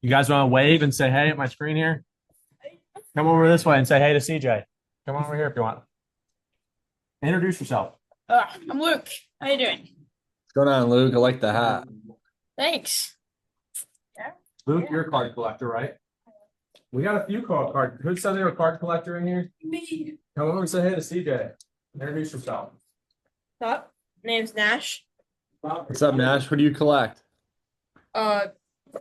You guys want to wave and say hey at my screen here? Come over this way and say hey to CJ. Come over here if you want. Introduce yourself. I'm Luke. How you doing? What's going on, Luke? I like the hat. Thanks. Luke, you're a card collector, right? We got a few card. Who said they were a card collector in here? Me. Come over and say hey to CJ. Introduce yourself. Up. Name's Nash. What's up, Nash? What do you collect? Uh,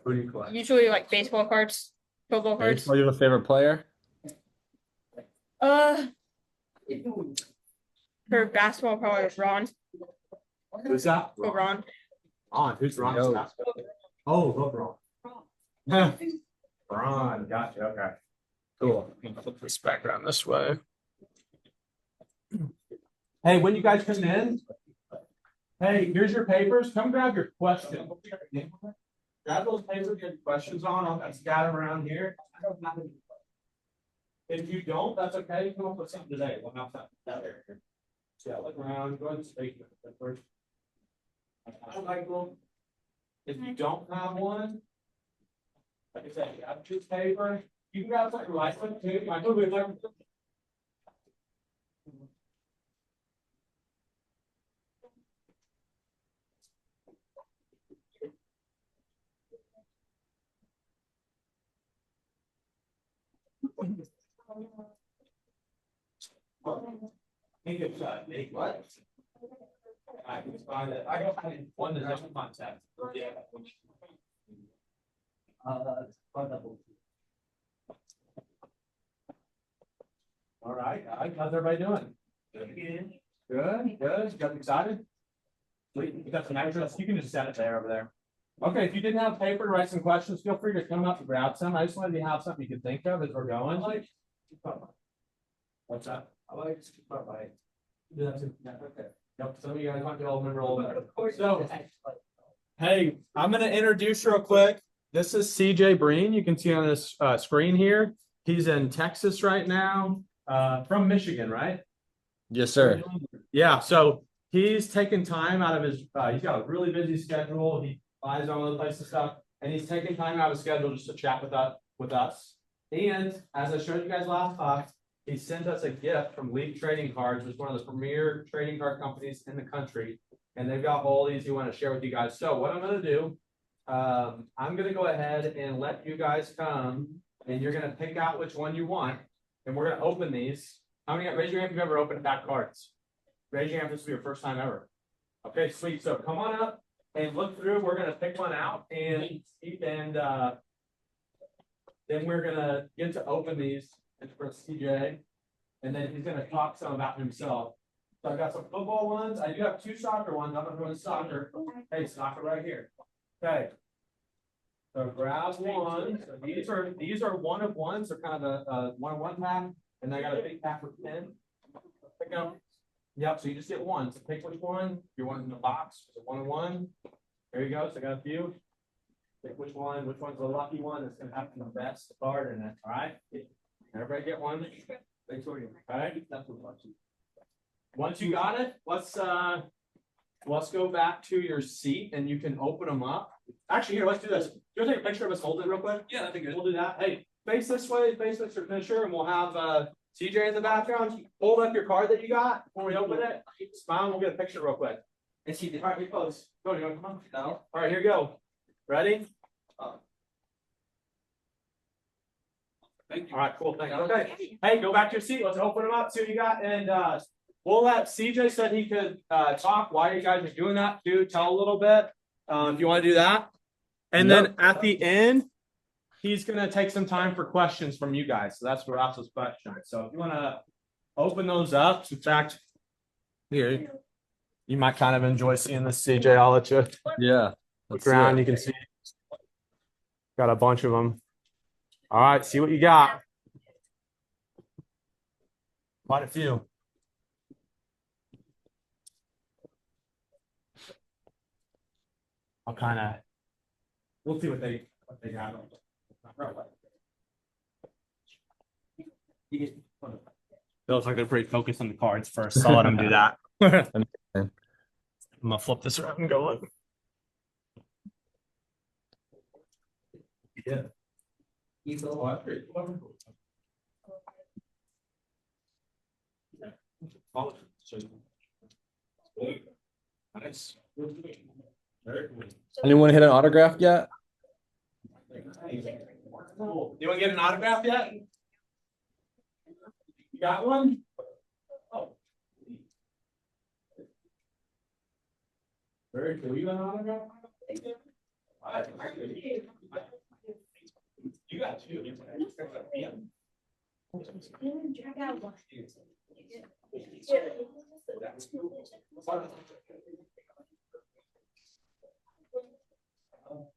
Who do you collect? usually like baseball cards, football cards. Baseball, you have a favorite player? Uh, for basketball, probably Ron. Who's that? Ron. On. Who's Ron? Yo. Oh, Ron. Ron, gotcha. Okay. Cool. Flip this back around this way. Hey, when you guys come in, hey, here's your papers. Come grab your question. Grab those papers, get your questions on. I'll scatter around here. If you don't, that's okay. You come up with something today. We'll have that area. Yeah, look around. Go ahead and speak first. Michael. If you don't have one, like I said, you have two paper. You can grab something right one too. I know we like. Think it's make what? I can find it. I don't have one that's in contact. Yeah. All right. How's everybody doing? Good. Good. You guys excited? You got some extras. You can just set it there over there. Okay. If you didn't have paper to write some questions, feel free to come up and grab some. I just wanted to have something you could think of as we're going. Like, what's that? I like to keep up by. Do that too. Yeah, okay. Yep. Some of you guys might be able to remember a little bit. So, hey, I'm going to introduce real quick. This is CJ Breen. You can see on this screen here. He's in Texas right now, from Michigan, right? Yes, sir. Yeah. So he's taking time out of his. He's got a really busy schedule. He flies all over the place and stuff, and he's taking time out of his schedule just to chat with us. And as I showed you guys last time, he sent us a gift from Leap Trading Cards, which is one of the premier trading card companies in the country. And they've got all these he want to share with you guys. So what I'm going to do, I'm going to go ahead and let you guys come, and you're going to pick out which one you want. And we're going to open these. How many? Raise your hand if you've ever opened back cards. Raise your hand if this will be your first time ever. Okay, sweet. So come on up and look through. We're going to pick one out, and then we're going to get to open these. For CJ, and then he's going to talk some about himself. So I've got some football ones. I do have two soccer ones. I'm going to soccer. Hey, soccer right here. Okay. So grab one. So these are one of ones. They're kind of a 1-on-1 pack, and I got a big pack with 10. Pick up. Yep. So you just get one. So pick which one you want in the box. So 1-on-1. There you go. So I got a few. Pick which one. Which one's the lucky one that's going to have the best card in it. All right. Everybody get one? All right. Once you got it, let's go back to your seat and you can open them up. Actually, here, let's do this. You want to take a picture of us holding it real quick? Yeah, that'd be good. We'll do that. Hey, face this way, face Mr. Fisher, and we'll have CJ in the background. Hold up your card that you got before we open it. Smile, and we'll get a picture real quick. And CJ, all right, get close. Go, you want to come on? No. All right, here you go. Ready? All right, cool. Thanks. Okay. Hey, go back to your seat. Let's open them up. See what you got. And we'll let CJ said he could talk while you guys are doing that too. Tell a little bit if you want to do that. And then at the end, he's going to take some time for questions from you guys. So that's where we're also questions. So if you want to open those up, in fact, here, you might kind of enjoy seeing this, CJ. I'll let you look around. You can see got a bunch of them. All right, see what you got. Quite a few. We'll see what they got. It looks like they're pretty focused on the cards first, so I'll let them do that. I'm gonna flip this around and go look. Yeah. Oh, that's great. Nice. Very cool. Anyone hit an autograph yet? Cool. You want to get an autograph yet? You got one? Oh. Very cool. You got an autograph? You got two. Yeah. That's cool.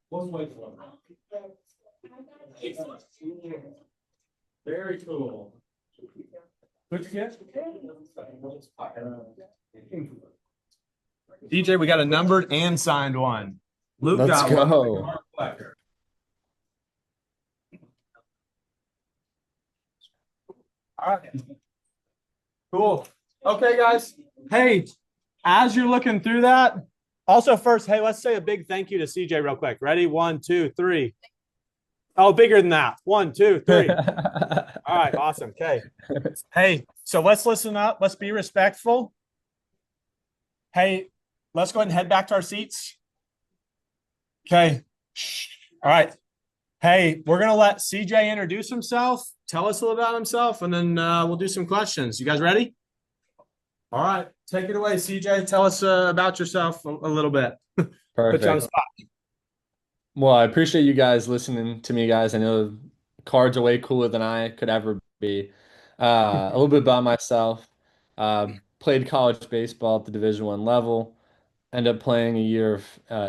One way for them. Very cool. What'd you get? DJ, we got a numbered and signed one. Luke Let's got go. one. All right. Cool. Okay, guys. Hey, as you're looking through that, also first, hey, let's say a big thank you to CJ real quick. Ready? 1, 2, 3. Oh, bigger than that. 1, 2, 3. All right, awesome. Okay. Hey, so let's listen up. Let's be respectful. Hey, let's go ahead and head back to our seats. Okay. All right. Hey, we're going to let CJ introduce himself, tell us a little about himself, and then we'll do some questions. You guys ready? All right. Take it away, CJ. Tell us about yourself a little bit. Put you on the Perfect. spot. Well, I appreciate you guys listening to me, guys. I know cards are way cooler than I could ever be. A little bit about myself. Played college baseball at the Division I level. Ended up playing a year of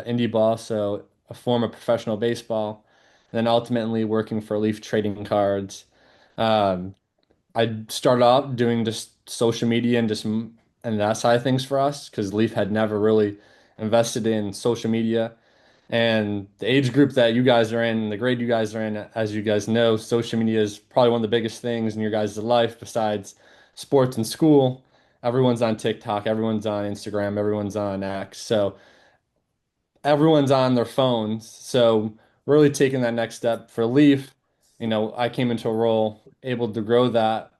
indie ball, so a form of professional baseball, and then ultimately working for Leaf Trading Cards. Um, I started out doing just social media and and that side of things for us because Leaf had never really invested in social media. And the age group that you guys are in, the grade you guys are in, as you guys know, social media is probably one of the biggest things in your guys' life besides sports and school. Everyone's on TikTok, everyone's on Instagram, everyone's on X. So everyone's on their phones. So really taking that next step for Leaf, I came into a role able to grow that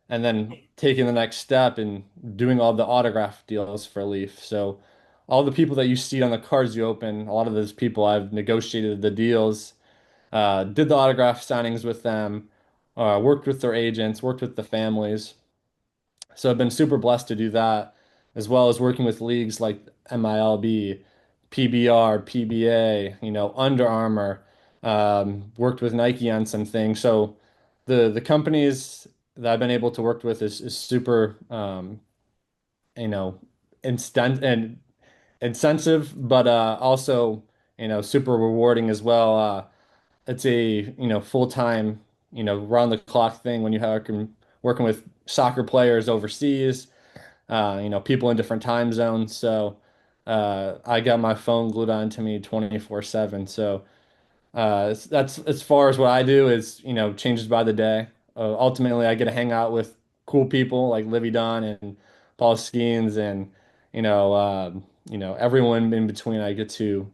and then taking the next step and doing all the autograph deals for Leaf. So all the people that you see on the cards you open, a lot of those people I've negotiated the deals, did the autograph signings with them, worked with their agents, worked with the families. So I've been super blessed to do that, as well as working with leagues like MILB, PBR, PBA, Under Armour, worked with Nike on some things. So the companies that I've been able to work with is super you know, instant and incentive, but also, super rewarding as well. It's a, full-time, round the clock thing when you have working with soccer players overseas, people in different time zones. So I got my phone glued on to me 24/7. So that's as far as what I do is, changes by the day. Ultimately, I get to hang out with cool people like Livy Dunn and Paul Skeens and, everyone in between I get to,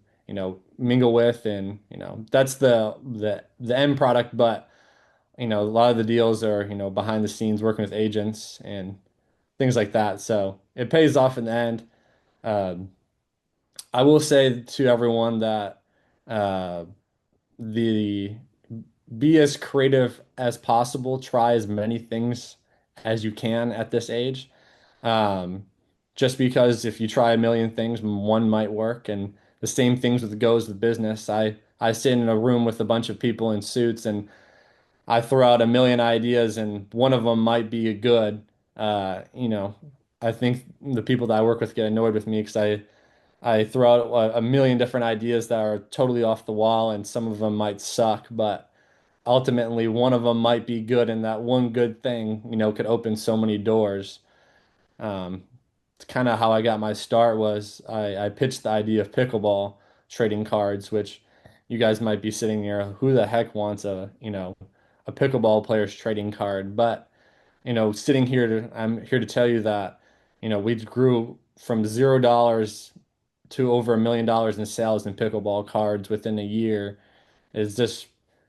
mingle with and, that's the end product. But, a lot of the deals are, behind the scenes working with agents and things like that. So it pays off in the end. Um, I will say to everyone that uh, the be as creative as possible. Try as many things as you can at this age. Um, just because if you try a million things, one might work. And the same things with goes with business. I sit in a room with a bunch of people in suits and I throw out a million ideas and one of them might be good. Uh, you know, I think the people that I work with get annoyed with me because I throw out a million different ideas that are totally off the wall and some of them might suck, but ultimately one of them might be good and that one good thing, could open so many doors. Um, it's kind of how I got my start was I pitched the idea of pickleball trading cards, which you guys might be sitting here, who the heck wants a pickleball player's trading card? But, sitting here I'm here to tell you that, we grew from $0 to over $1 million in sales in pickleball cards within a year is just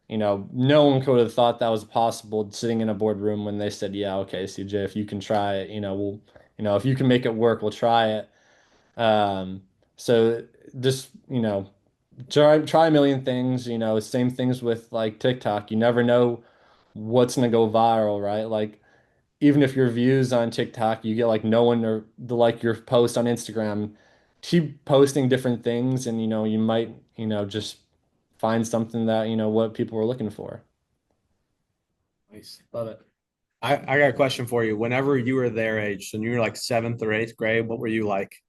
no one could have thought that was possible sitting in a boardroom when they said, yeah, okay, CJ, if you can try it, if you can make it work, we'll try it. Um, so just, try a million things, same things with like TikTok. You never know what's gonna go viral, right? Like even if your views on TikTok, you get like no one or the like your post on Instagram, keep posting different things and you might, just find something that, what people are looking for. Nice. Love it. I got a question for you. Whenever you were their age, and you were like seventh or eighth grade, what were you like?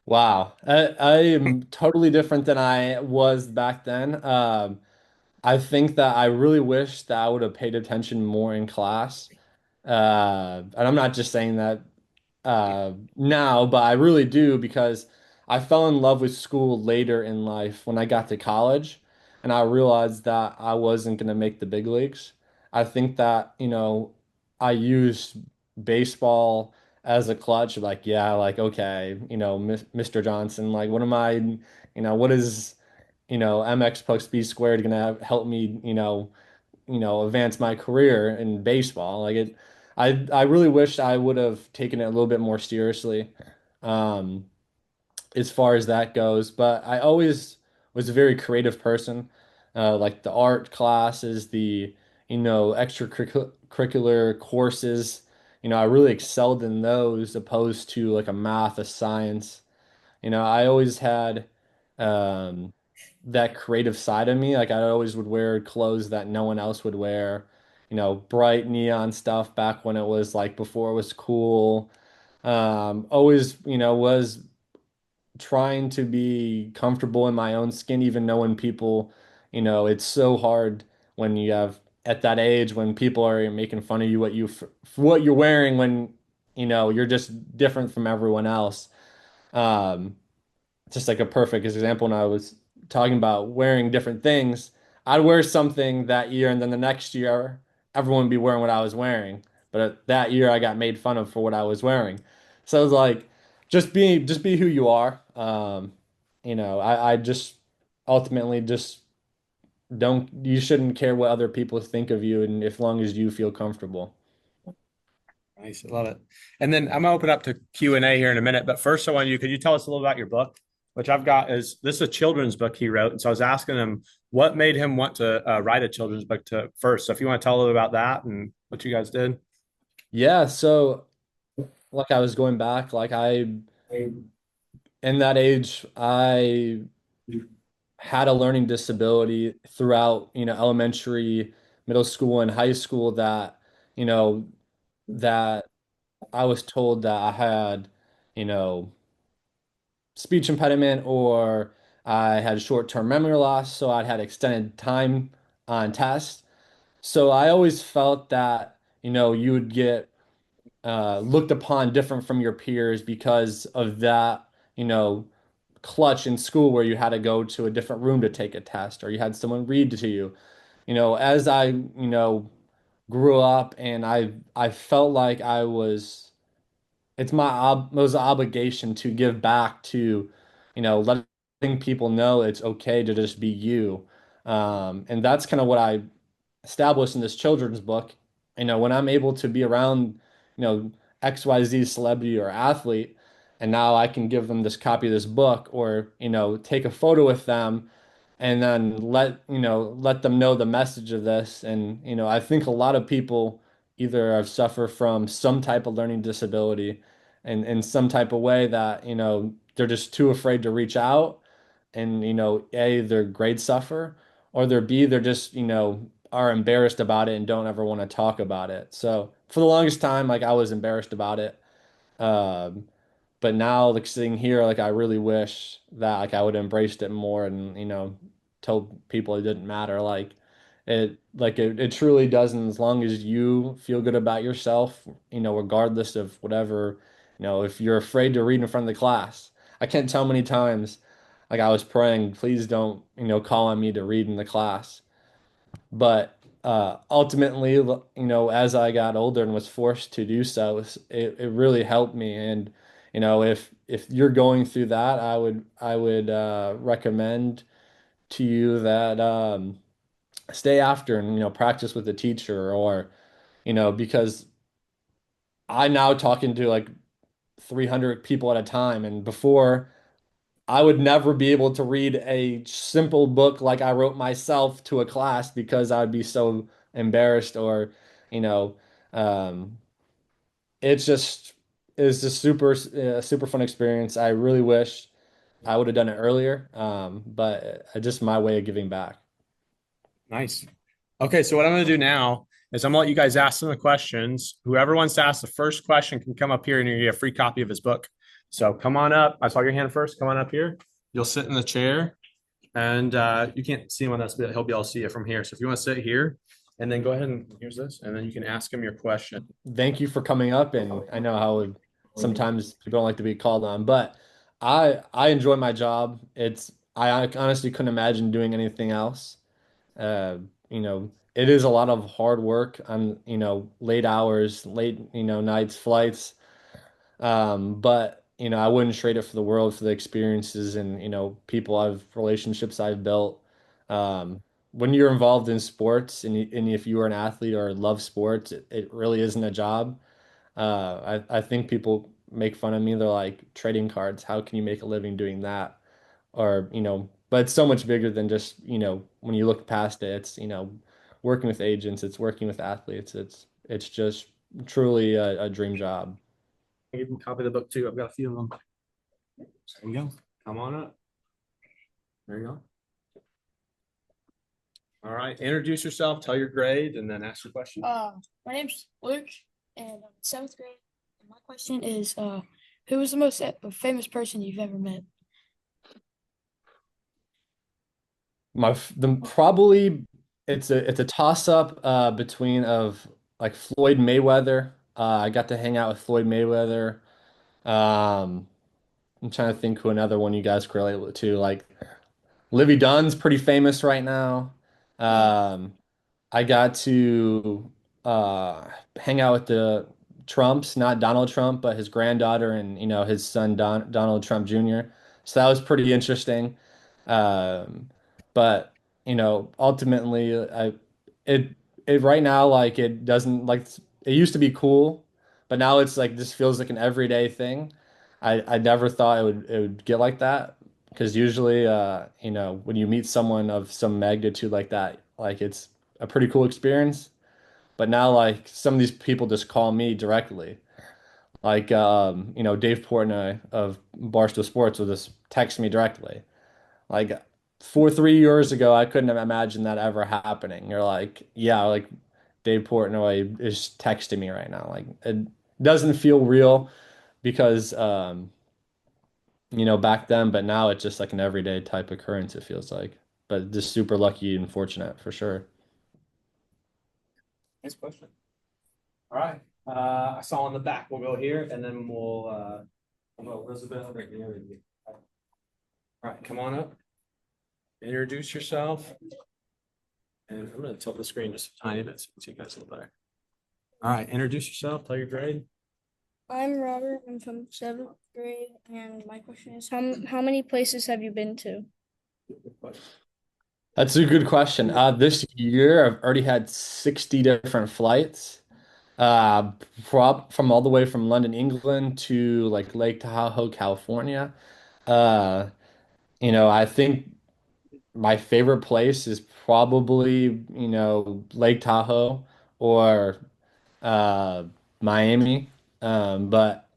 Wow. I am totally different than I was back then. I think that I really wish that I would have paid attention more in class. And I'm not just saying that now, but I really do because I fell in love with school later in life when I got to college and I realized that I wasn't going to make the big leagues. I think that, I used baseball as a clutch, like, yeah, like, okay, Mr. Johnson, like, what am I, what is, MX plus B squared going to help me, advance my career in baseball. I really wish I would have taken it a little bit more seriously, um, as far as that goes. But I always was a very creative person. Like the art classes, the, extracurricular courses, I really excelled in those opposed to like a math, a science. I always had um, that creative side of me. Like I always would wear clothes that no one else would wear. Bright neon stuff back when it was like before it was cool. Always, was trying to be comfortable in my own skin, even knowing people, it's so hard when you have at that age when people are making fun of you for what you're wearing when, you're just different from everyone else. Um, just like a perfect example when I was talking about wearing different things, I'd wear something that year and then the next year everyone would be wearing what I was wearing. But that year I got made fun of for what I was wearing. So it was like just be who you are. I just ultimately just don't you shouldn't care what other people think of you and as long as you feel comfortable. Nice. I love it. And then I'm gonna open up to Q&A here in a minute. But first, I want you, could you tell us a little about your book? Which I've got is this is a children's book he wrote. And so I was asking him what made him want to write a children's book to first. So if you want to tell a little about that and what you guys did. Yeah, so like I was going back, like in that age, I had a learning disability throughout, elementary, middle school, and high school you know, that I was told that I had, you know, speech impediment or I had short-term memory loss, so I'd had extended time on tests. So I always felt that, you would get looked upon different from your peers because of that, clutch in school where you had to go to a different room to take a test or you had someone read to you. As I, grew up and I felt like it was an obligation to give back to, letting people know it's okay to just be you. And that's kind of what I established in this children's book. When I'm able to be around, XYZ celebrity or athlete, and now I can give them this copy of this book or, take a photo with them and then let them know the message of this. And, I think a lot of people either have suffered from some type of learning disability and in some type of way that, they're just too afraid to reach out and, A, their grades suffer or they're B, they're just, are embarrassed about it and don't ever want to talk about it. So for the longest time, like I was embarrassed about it. Um, but now, like sitting here, like I really wish that like I would have embraced it more and told people it didn't matter. It truly doesn't. As long as you feel good about yourself, regardless of whatever, if you're afraid to read in front of the class, I can't tell how many times like I was praying, please don't call on me to read in the class. But ultimately, as I got older and was forced to do so, it really helped me. And if you're going through that, I would recommend to you that stay after and practice with the teacher, or because I'm now talking to like 300 people at a time, and before I would never be able to read a simple book like I wrote myself to a class because I would be so embarrassed, or you know um it's just it's just super fun experience. I really wish I would have done it earlier, but just my way of giving back. Nice. Okay, so what I'm going to do now is I'm going to let you guys ask them the questions. Whoever wants to ask the first question can come up here and you get a free copy of his book. So come on up. I saw your hand first. Come on up here. You'll sit in the chair, and you can't see him on this, but he'll be able to see you from here. So if you want to sit here, and then go ahead and here's this, and then you can ask him your question. Thank you for coming up, and I know how sometimes people don't like to be called on, but I enjoy my job. I honestly couldn't imagine doing anything else. Uh, it is a lot of hard work on, late hours, late, nights, flights. But I wouldn't trade it for the world, for the experiences and, relationships I've built. When you're involved in sports, and if you are an athlete or love sports, it really isn't a job. I think people make fun of me. They're like, trading cards, how can you make a living doing that? Or, but it's so much bigger than just, when you look past it, it's, working with agents, it's working with athletes. It's just truly a dream job. I give him a copy of the book too. I've got a few of them. There you go. Come on up. There you go. All right. Introduce yourself, tell your grade, and then ask your question. My name's Luke, and I'm in seventh grade. And my question is, who is the most famous person you've ever met? Probably it's a toss up between of like Floyd Mayweather. I got to hang out with Floyd Mayweather. Um, I'm trying to think who another one you guys could relate to. Like Livy Dunn's pretty famous right now. Um, I got to uh, hang out with the Trumps, not Donald Trump, but his granddaughter and his son Donald Trump Jr. So that was pretty interesting. But ultimately, it it right now like it doesn't like it used to be cool, but now it's like this feels like an everyday thing. I never thought it would get like that because usually when you meet someone of some magnitude like that, like it's a pretty cool experience. But now like some of these people just call me directly. Like Dave Portnoy of Barstool Sports will just text me directly. Like 3 years ago, I couldn't have imagined that ever happening. You're like, yeah, like Dave Portnoy is texting me right now. Like it doesn't feel real because back then, but now it's just like an everyday type occurrence, it feels like. But just super lucky and fortunate for sure. Next question. All right. I saw in the back. We'll go here, and then we'll go Elizabeth right here. All right, come on up. Introduce yourself. And I'm going to tilt the screen just a tiny bit so you can see you guys a little better. All right, introduce yourself. Tell your grade. I'm Robert. I'm from seventh grade, and my question is, how many places have you been to? That's a good question. This year, I've already had 60 different flights. From all the way from London, England to like Lake Tahoe, California. Uh, I think my favorite place is probably, Lake Tahoe or uh, Miami. But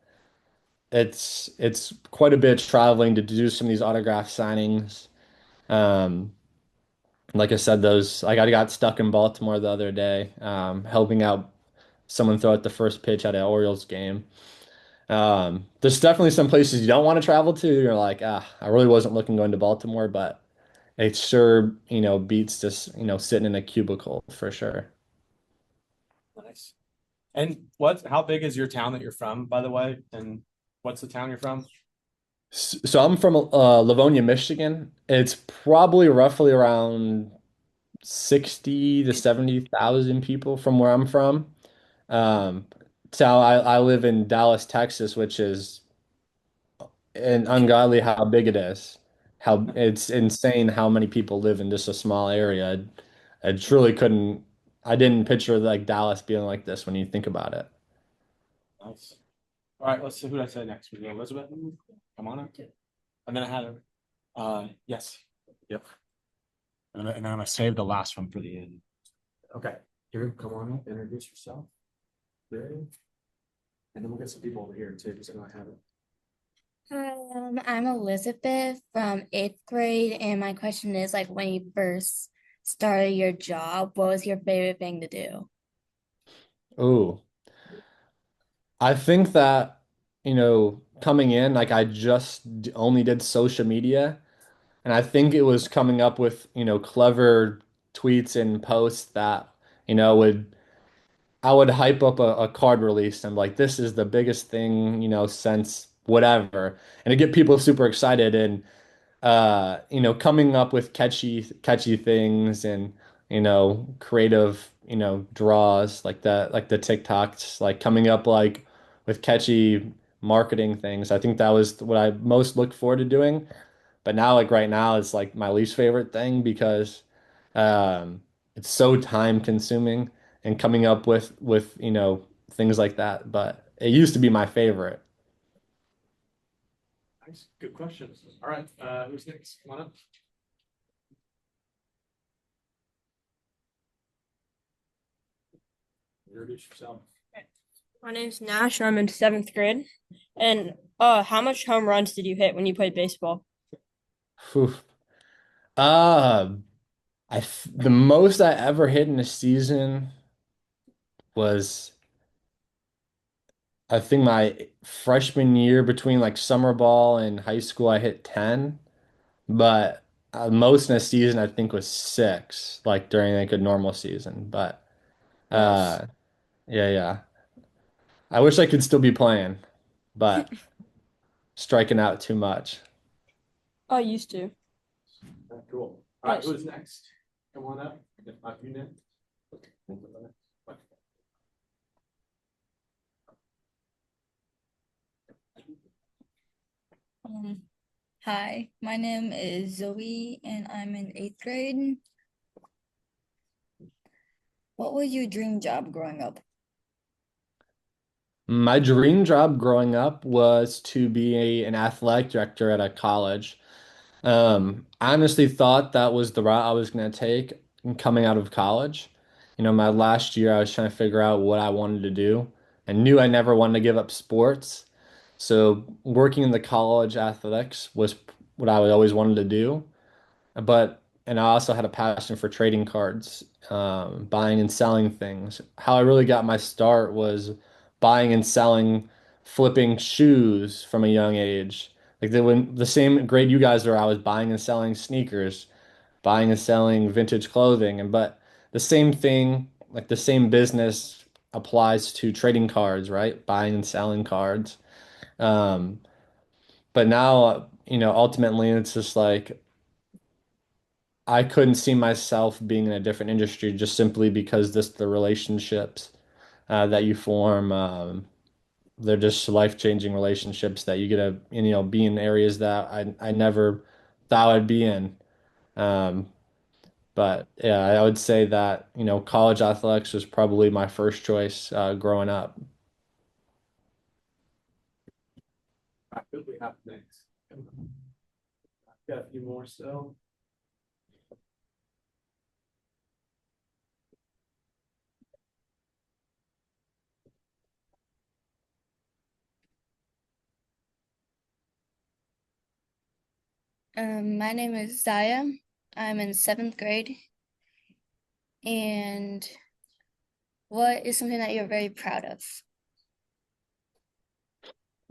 it's quite a bit traveling to do some of these autograph signings. Um, like I said, those like I got stuck in Baltimore the other day, helping out someone throw out the first pitch at an Orioles game. There's definitely some places you don't want to travel to. You're like, I really wasn't looking going to Baltimore, but it sure, beats just, sitting in a cubicle for sure. Nice. And how big is your town that you're from, by the way? And what's the town you're from? So I'm from Livonia, Michigan. It's probably roughly around 60 to 70,000 people from where I'm from. Um, so I live in Dallas, Texas, which is an ungodly how big it is. How it's insane how many people live in just a small area. I truly couldn't. I didn't picture like Dallas being like this when you think about it. Nice. All right, let's see who did I say next. We go Elizabeth. Come on up. And then I had her. Yes. Yep. And then I'm gonna save the last one for the end. Okay. Here, come on up, introduce yourself. There. And then we'll get some people over here too, because I know I have it. Hi, I'm Elizabeth from eighth grade, and my question is like when you first started your job, what was your favorite thing to do? Ooh, I think that, coming in, like I just only did social media, and I think it was coming up with, clever tweets and posts that, would I would hype up a card release. I'm like, this is the biggest thing, since whatever, and to get people super excited and coming up with catchy things and creative, draws like the TikToks, like coming up like with catchy marketing things. I think that was what I most looked forward to doing. But now, like right now, it's like my least favorite thing because it's so time consuming and coming up with things like that. But it used to be my favorite. Nice, good questions. All right, who's next? Come on up. Introduce yourself. My name's Nash, and I'm in seventh grade. And how much home runs did you hit when you played baseball? Phew. Uh, the most I ever hit in a season was I think my freshman year between like summer ball and high school I hit 10, but most in a season I think was 6 like during like a normal season. But Nice. uh yeah, yeah. I wish I could still be playing, but striking out too much. I used to. Cool. All right, Nice. who's next? Come on up. You next. Um, Hi, my name is Zoe, and I'm in eighth grade. What was your dream job growing up? My dream job growing up was to be an athletic director at a college. I honestly thought that was the route I was going to take coming out of college. My last year, I was trying to figure out what I wanted to do. I knew I never wanted to give up sports. So working in the college athletics was what I always wanted to do. And I also had a passion for trading cards, buying and selling things. How I really got my start was buying and selling, flipping shoes from a young age. Like when the same grade you guys are, I was buying and selling sneakers, buying and selling vintage clothing, and but the same thing, like the same business applies to trading cards, right? Buying and selling cards. Um, but now, ultimately it's just like I couldn't see myself being in a different industry just simply because this the relationships that you form. They're just life-changing relationships that you get to, be in areas that I never thought I'd be in. Um, but yeah, I would say that, college athletics was probably my first choice growing up. All right, who do we have next? Got a few more still. My name is Zaya. I'm in seventh grade. And what is something that you're very proud of?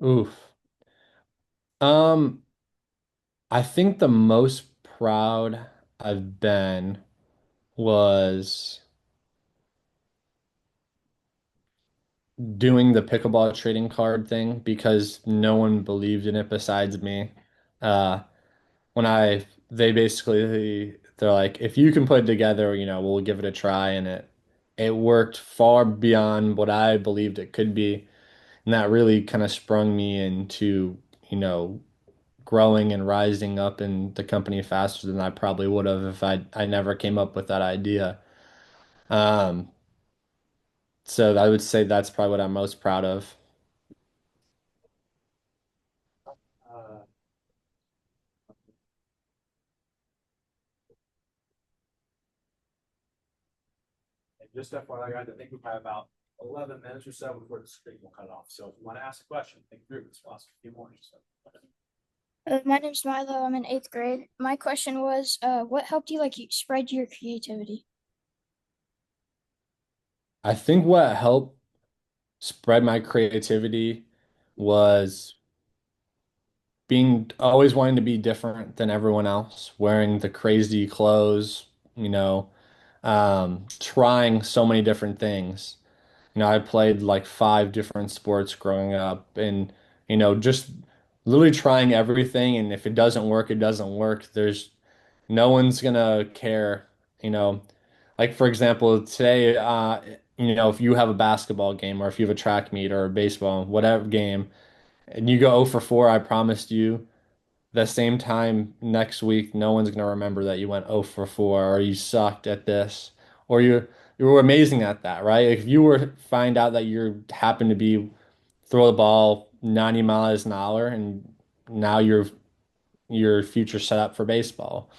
Oof. Um, I think the most proud I've been was doing the pickleball trading card thing because no one believed in it besides me. Uh, when they basically, they're like, if you can put it together, we'll give it a try. And it worked far beyond what I believed it could be. And that really kind of sprung me into, growing and rising up in the company faster than I probably would have if I never came up with that idea. Um, so I would say that's probably what I'm most proud of. Uh, and just FYI, guys, I think we have about 11 minutes or so before the screen will cut off. So if you want to ask a question, think through this. We'll ask a few more. So. My name's Milo. I'm in 8th grade. My question was, what helped you spread your creativity? I think what helped spread my creativity was being always wanting to be different than everyone else, wearing the crazy clothes, trying so many different things. I played like 5 different sports growing up and, just literally trying everything. And if it doesn't work, it doesn't work. There's no one's gonna care, you know. Like for example, today, if you have a basketball game or if you have a track meet or a baseball, whatever game, and you go 0 for 4, I promised you the same time next week, no one's gonna remember that you went 0 for 4 or you sucked at this or you were amazing at that, right? If you were find out that you happen to be throw the ball 90 miles an hour and now your future set up for baseball.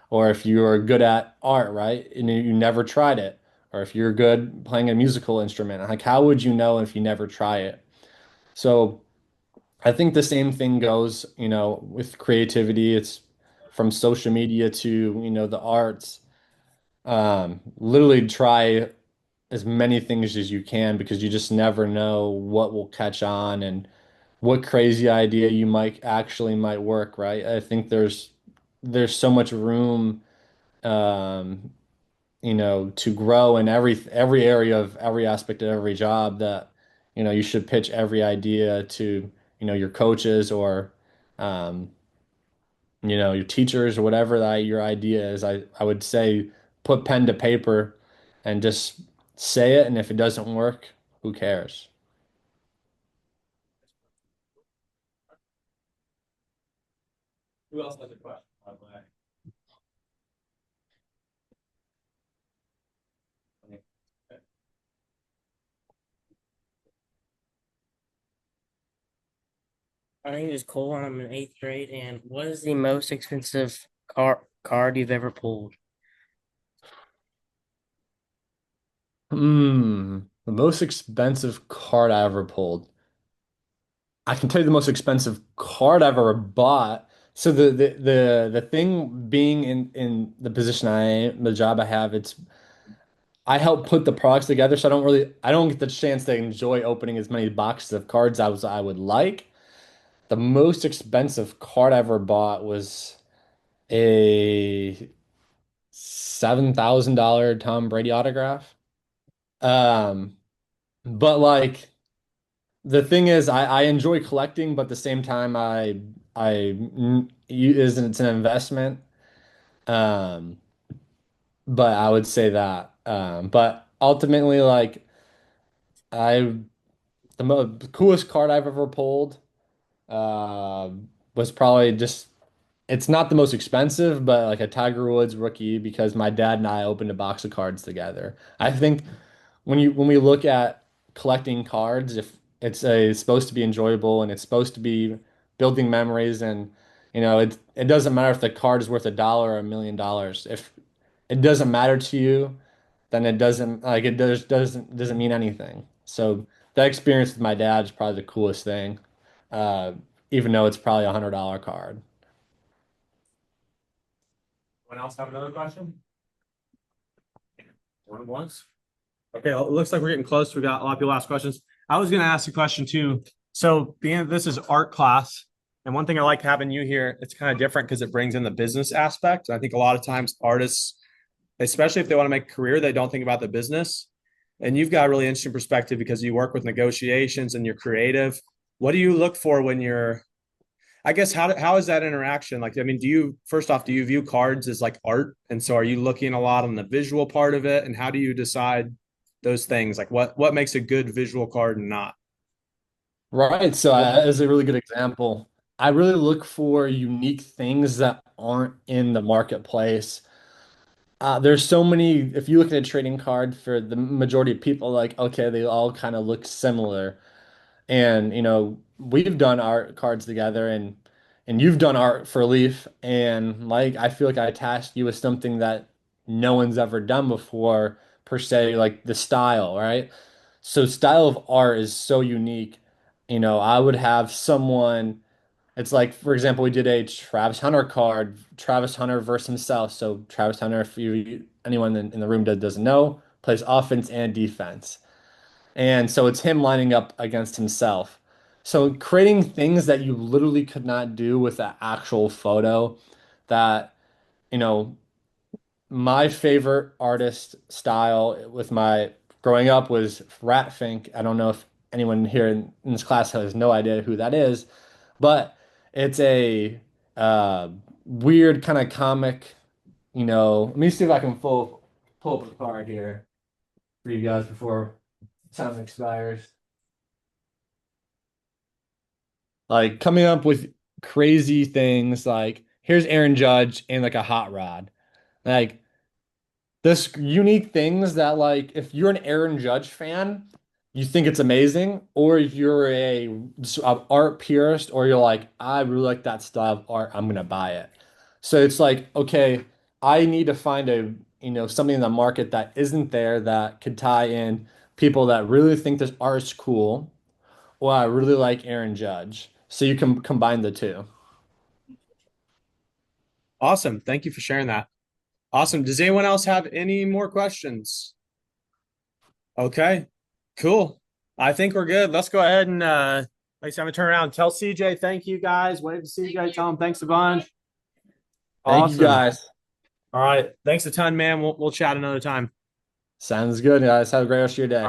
Or if you are good at art, right? And you never tried it. Or if you're good playing a musical instrument, like how would you know if you never try it? So I think the same thing goes, with creativity. It's from social media to, the arts. Literally try as many things as you can because you just never know what will catch on and what crazy idea you might work, right? I think there's so much room um, to grow in every area of every aspect of every job that, you should pitch every idea to, your coaches or um, your teachers or whatever that your idea is. I would say put pen to paper and just say it, and if it doesn't work, who cares? Who else has a question? By the way? My name is Cole and I'm in 8th grade. And what is the most expensive card you've ever pulled? The most expensive card I ever pulled. I can tell you the most expensive card I've ever bought. So the thing being in the position I am, the job I have, I help put the products together, so I don't get the chance to enjoy opening as many boxes of cards as I would like. The most expensive card I ever bought was a $7,000 Tom Brady autograph. Um, but like the thing is, I enjoy collecting, but at the same time, it's an investment. Um, but I would say that. But ultimately, like I, the coolest card I've ever pulled, uh, was probably just. It's not the most expensive, but like a Tiger Woods rookie because my dad and I opened a box of cards together. I think when we look at collecting cards, if it's supposed to be enjoyable and it's supposed to be building memories and it doesn't matter if the card is worth $1 or $1,000,000. If it doesn't matter to you, then it doesn't mean anything. So that experience with my dad is probably the coolest thing, uh, even though it's probably $100 card. Anyone else have another question? One once. Okay, well, it looks like we're getting close. We got a lot of people ask questions. I was going to ask a question too. So, being this is art class, and one thing I like having you here, it's kind of different because it brings in the business aspect. I think a lot of times artists, especially if they want to make a career, they don't think about the business. And you've got a really interesting perspective because you work with negotiations and you're creative. What do you look for when you're, I guess, how is that interaction? Like, I mean, first off, do you view cards as like art? And so are you looking a lot on the visual part of it? And how do you decide those things? Like what makes a good visual card and not? Right. So Well, as a really good example. I really look for unique things that aren't in the marketplace. There's so many, if you look at a trading card for the majority of people, like, okay, they all kind of look similar. And, we've done art cards together and you've done art for Leaf. And like, I feel like I tasked you with something that no one's ever done before, per se, like the style, right? So style of art is so unique. I would have someone, it's like, for example, we did a Travis Hunter card, Travis Hunter versus himself. So Travis Hunter, if anyone in the room doesn't know, plays offense and defense. And so it's him lining up against himself. So creating things that you literally could not do with an actual photo that, you know, my favorite artist style with my growing up was Rat Fink. I don't know if anyone here in this class has no idea who that is, but it's a uh, weird kind of comic. Let me see if I can pull up a card here for you guys before time expires. Like coming up with crazy things like here's Aaron Judge and like a hot rod. Like this unique things that like if you're an Aaron Judge fan, you think it's amazing, or if you're a art purist, or you're like, I really like that style of art, I'm gonna buy it. So it's like, okay, I need to find something in the market that isn't there that could tie in people that really think this art's cool, or I really like Aaron Judge. So you can combine the two. Awesome. Thank you for sharing that. Awesome. Does anyone else have any more questions? Okay, cool. I think we're good. Let's go ahead and like I said, I'm gonna turn around and tell CJ thank you guys. Wave to CJ, tell him thanks a bunch. Thank you Awesome. guys. All right. Thanks a ton, man. We'll chat another time. Sounds good, guys. Have a great rest of your day.